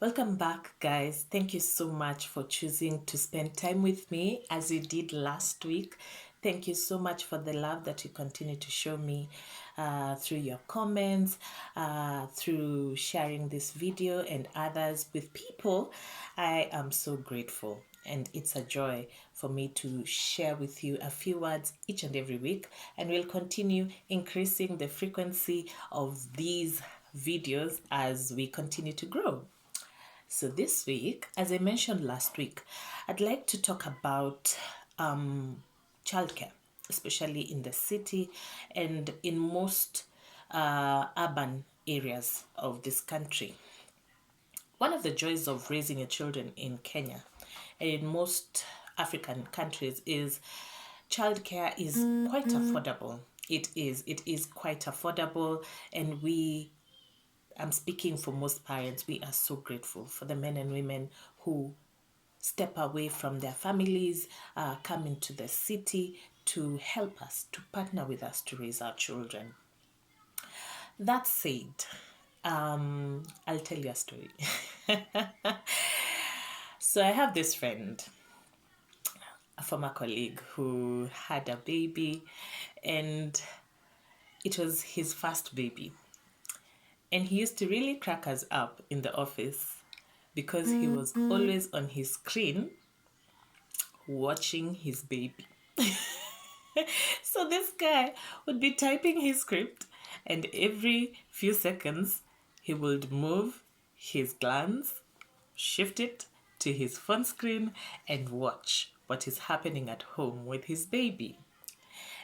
Welcome back, guys. Thank you so much for choosing to spend time with me as you did last week. Thank you so much for the love that you continue to show me through your comments, through sharing this video and others with people. I am so grateful, and it's a joy for me to share with you a few words each and every week, and we'll continue increasing the frequency of these videos as we continue to grow. So this week, as I mentioned last week, I'd like to talk about childcare, especially in the city and in most urban areas of this country. One of the joys of raising your children in Kenya and in most African countries is childcare is quite affordable. It is quite affordable, and I'm speaking for most parents. We are so grateful for the men and women who step away from their families, come into the city to help us, to partner with us to raise our children. That said, I'll tell you a story. So I have this friend, a former colleague, who had a baby, and it was his first baby. And he used to really crack us up in the office because he was always on his screen watching his baby. So this guy would be typing his script, and every few seconds he would move his glance, shift it to his phone screen, and watch what is happening at home with his baby.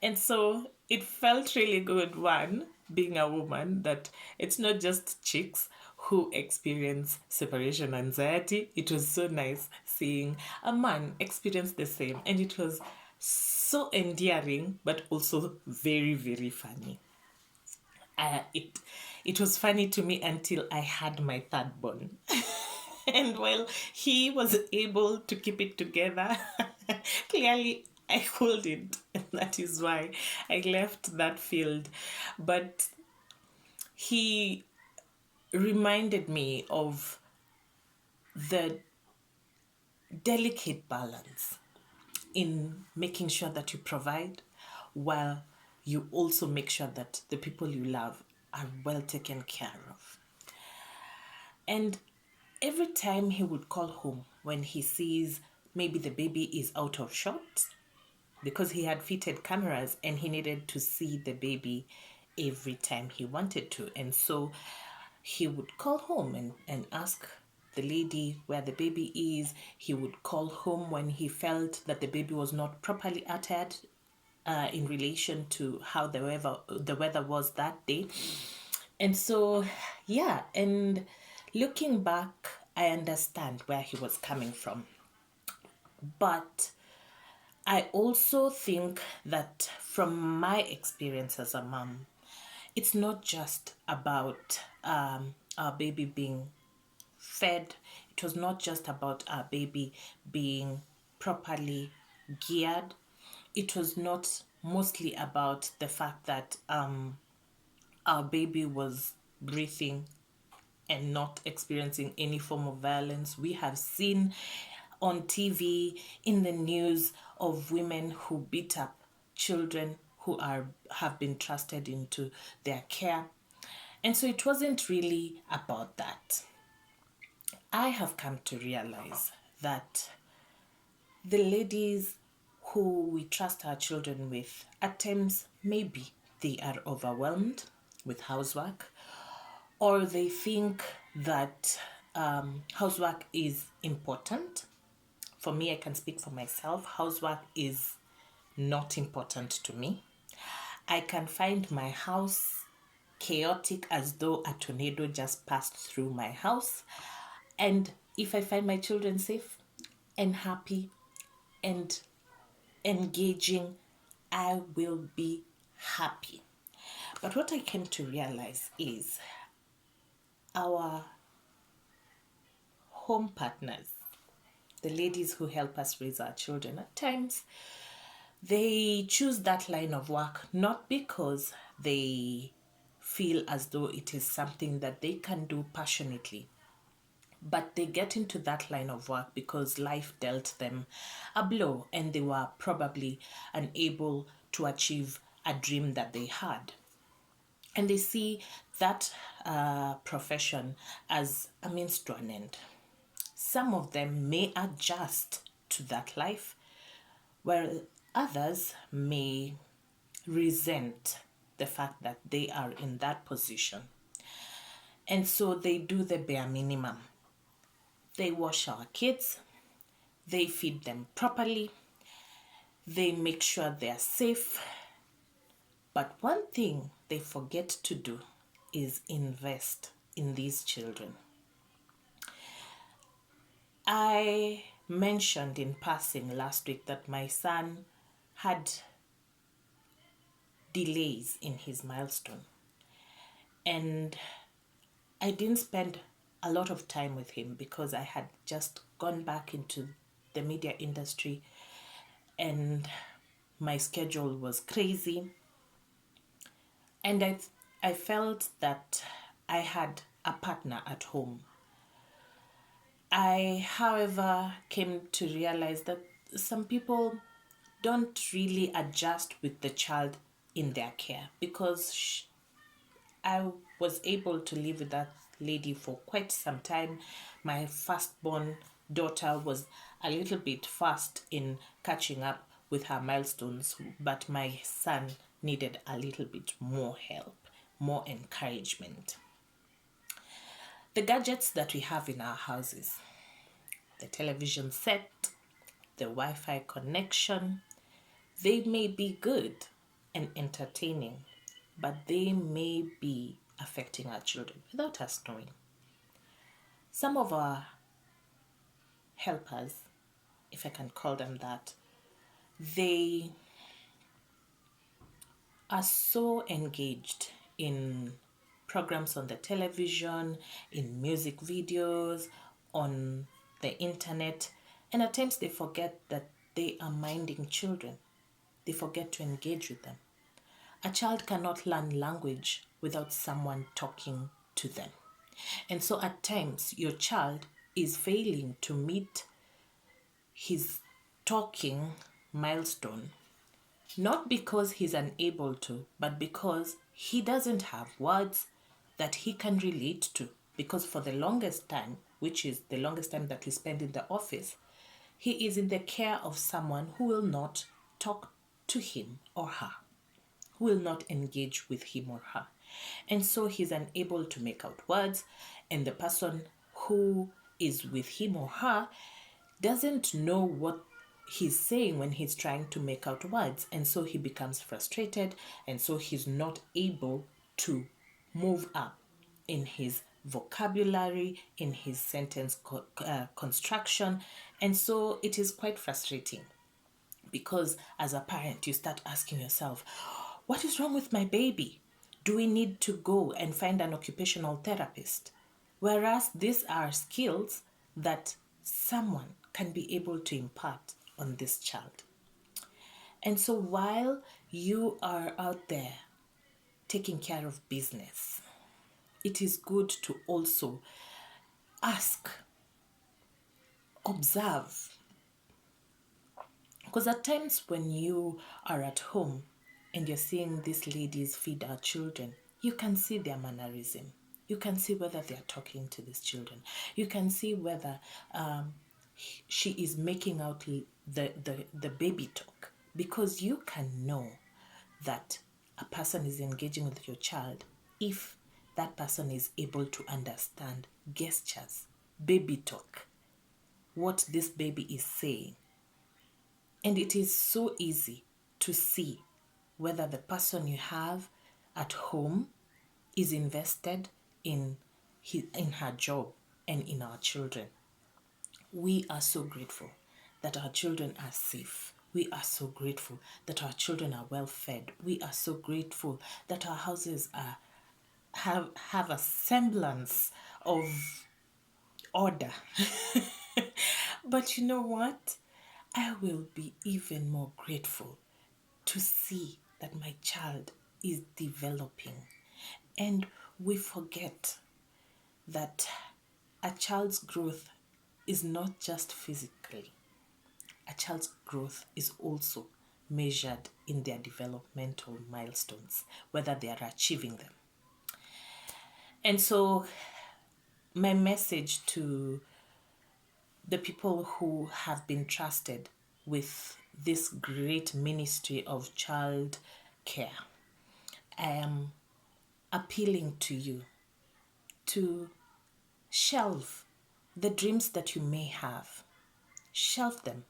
And so it felt really good, one, being a woman, that it's not just chicks who experience separation anxiety. It was so nice seeing a man experience the same. And it was so endearing, but also very, very funny. It was funny to me until I had my third born. And while he was able to keep it together, clearly I couldn't. And that is why I left that field. But he reminded me of the delicate balance in making sure that you provide while you also make sure that the people you love are well taken care of. And every time he would call home when he sees maybe the baby is out of shot, because he had fitted cameras and he needed to see the baby every time he wanted to. And so he would call home and ask the lady where the baby is. He would call home when he felt that the baby was not properly uttered in relation to how the weather was that day. And so, yeah, and looking back, I understand where he was coming from. But I also think that from my experience as a mom, it's not just about our baby being fed. It was not just about our baby being properly geared. It was not mostly about the fact that our baby was breathing and not experiencing any form of violence. We have seen on TV, in the news, of women who beat up children who have been trusted into their care. And so it wasn't really about that. I have come to realize that the ladies who we trust our children with, at times maybe they are overwhelmed with housework, or they think that housework is important. For me, I can speak for myself. Housework is not important to me. I can find my house chaotic as though a tornado just passed through my house. And if I find my children safe and happy and engaging, I will be happy. But what I came to realize is our home partners, the ladies who help us raise our children, at times they choose that line of work not because they feel as though it is something that they can do passionately, but they get into that line of work because life dealt them a blow and they were probably unable to achieve a dream that they had. And they see that profession as a means to an end. Some of them may adjust to that life, while others may resent the fact that they are in that position. And so they do the bare minimum. They wash our kids, they feed them properly, they make sure they're safe. But one thing they forget to do is invest in these children. I mentioned in passing last week that my son had delays in his milestone, and I didn't spend a lot of time with him because I had just gone back into the media industry and my schedule was crazy. And I felt that I had a partner at home. I, however, came to realize that some people don't really adjust with the child in their care because I was able to live with that lady for quite some time. My firstborn daughter was a little bit fast in catching up with her milestones, but my son needed a little bit more help, more encouragement. The gadgets that we have in our houses, the television set, the Wi-Fi connection, they may be good and entertaining, but they may be affecting our children without us knowing. Some of our helpers, if I can call them that, they are so engaged in programs on the television, in music videos, on the internet, and at times they forget that they are minding children. They forget to engage with them. A child cannot learn language without someone talking to them. And so at times your child is failing to meet his talking milestone, not because he's unable to, but because he doesn't have words that he can relate to. Because for the longest time, which is the longest time that we spend in the office, he is in the care of someone who will not talk to him or her, who will not engage with him or her. And so he's unable to make out words, and the person who is with him or her doesn't know what he's saying when he's trying to make out words. And so he becomes frustrated, and so he's not able to move up in his vocabulary, in his sentence construction. And so it is quite frustrating because as a parent, you start asking yourself, what is wrong with my baby? Do we need to go and find an occupational therapist? Whereas these are skills that someone can be able to impart on this child. And so while you are out there taking care of business, it is good to also ask, observe. Because at times when you are at home and you're seeing these ladies feed our children, you can see their mannerism. You can see whether they are talking to these children. You can see whether she is making out the baby talk. Because you can know that a person is engaging with your child if that person is able to understand gestures, baby talk, what this baby is saying. And it is so easy to see whether the person you have at home is invested in her job and in our children. We are so grateful that our children are safe. We are so grateful that our children are well fed. We are so grateful that our houses have a semblance of order. But you know what? I will be even more grateful to see that my child is developing. And we forget that a child's growth is not just physically, a child's growth is also measured in their developmental milestones, whether they are achieving them. And so, my message to the people who have been trusted with this great ministry of child care, I am appealing to you to shelve the dreams that you may have. Shelve them.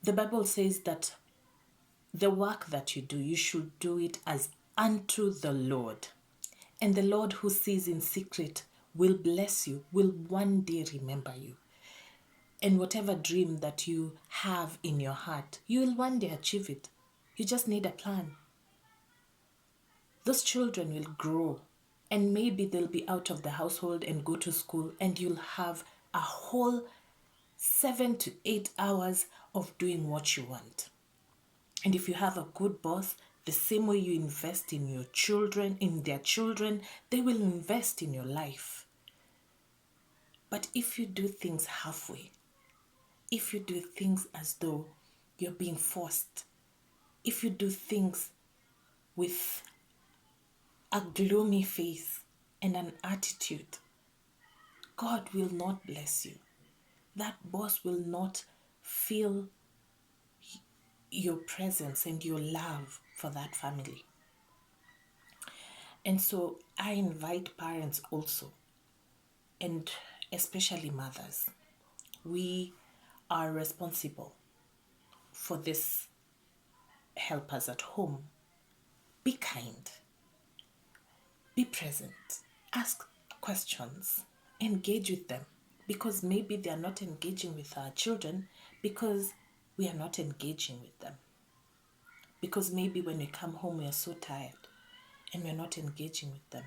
The Bible says that the work that you do, you should do it as unto the Lord. And the Lord who sees in secret will bless you, will one day remember you. And whatever dream that you have in your heart, you will one day achieve it. You just need a plan. Those children will grow, and maybe they'll be out of the household and go to school, and you'll have a whole 7 to 8 hours of doing what you want. And if you have a good boss, the same way you invest in your children, in their children, they will invest in your life. But if you do things halfway, if you do things as though you're being forced, if you do things with a gloomy face and an attitude, God will not bless you. That boss will not feel your presence and your love for that family. And so I invite parents also, and especially mothers. We are responsible for this helpers at home. Be kind. Be present. Ask questions. Engage with them. Because maybe they are not engaging with our children because we are not engaging with them. Because maybe when we come home we are so tired and we're not engaging with them.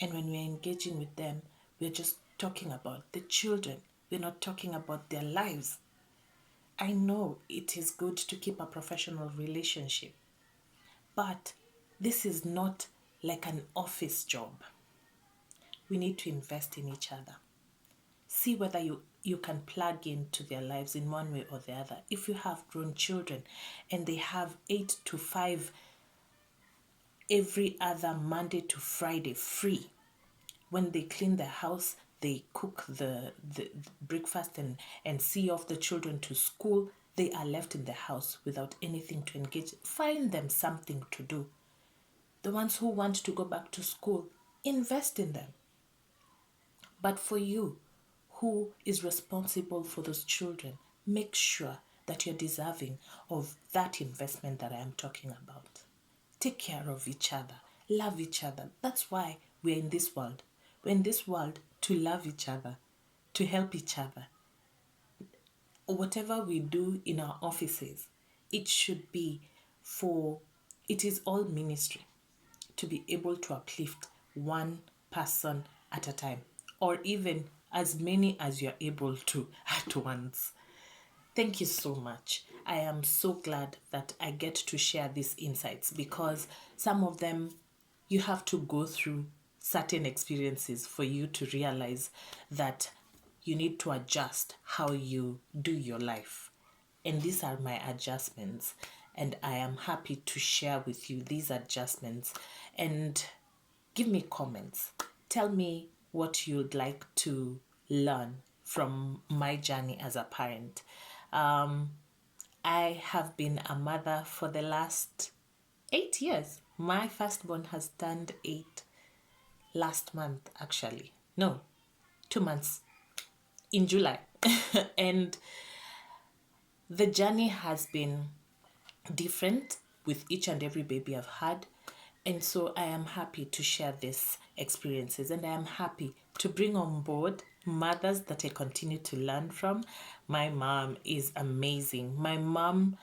And when we're engaging with them, we're just talking about the children. We're not talking about their lives. I know it is good to keep a professional relationship, but this is not like an office job. We need to invest in each other. See whether you can plug into their lives in one way or the other. If you have grown children and they have 8 to 5 every other Monday to Friday free, when they clean their house, they cook the breakfast and see off the children to school, they are left in the house without anything to engage. Find them something to do. The ones who want to go back to school, invest in them. But for you, who is responsible for those children, make sure that you're deserving of that investment that I am talking about. Take care of each other. Love each other. That's why we're in this world. We're in this world to love each other, to help each other. Whatever we do in our offices, it should be it is all ministry to be able to uplift one person at a time, or even as many as you're able to at once. Thank you so much. I am so glad that I get to share these insights because some of them you have to go through certain experiences for you to realize that you need to adjust how you do your life. And these are my adjustments, and I am happy to share with you these adjustments. And give me comments. Tell me what you'd like to learn from my journey as a parent. I have been a mother for the last 8 years. My firstborn has turned 8 last month, actually. No, 2 months in July. And the journey has been different with each and every baby I've had. And so I am happy to share these experiences, and I am happy to bring on board mothers that I continue to learn from. My mom is amazing. My mom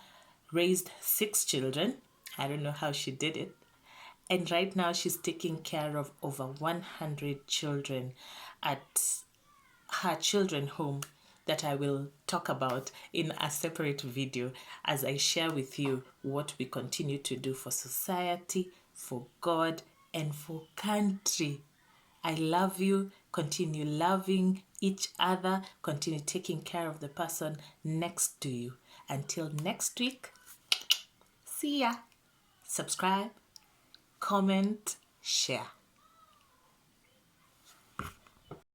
raised 6 children. I don't know how she did it. And right now she's taking care of over 100 children at her children home that I will talk about in a separate video as I share with you what we continue to do for society, for God, and for country. I love you. continue loving each other, continue taking care of the person next to you. Until next week, see ya. Subscribe, comment, share.